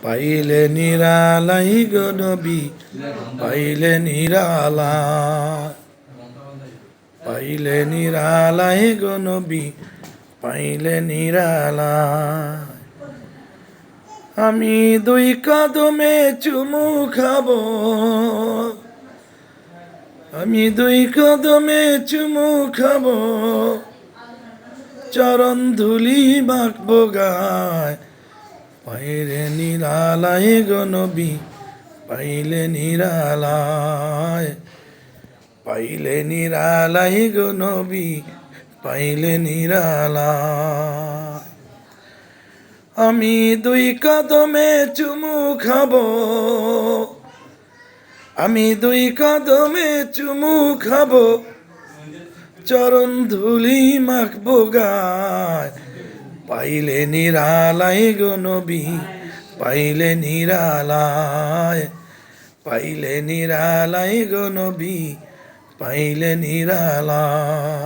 পাইলে নিরালাই গো নবী, পাইলে নিরালাই, পাইলে নিরালাই গো নবী, পাইলে নিরালাই। আমি দুই কদমে চুমু খাবো, আমি দুই কদমে চুমু খাবো, চরণ ধুলি মাখবো গায়। পাইলে নিরালাই গো নবী, পাইলে নিরালাই, পাইলে নিরালাই গো নবী, পাইলে নিরালাই। আমি দুই কদমে চুমু খাবো, আমি দুই কদমে চুমু খাবো, চরণ ধুলি মাখবো গায়। পাইলে নিরালাই গো নবী, পাইলে নিরালাই, পাইলে নিরালাই গো নবী, পাইলে নিরালাই।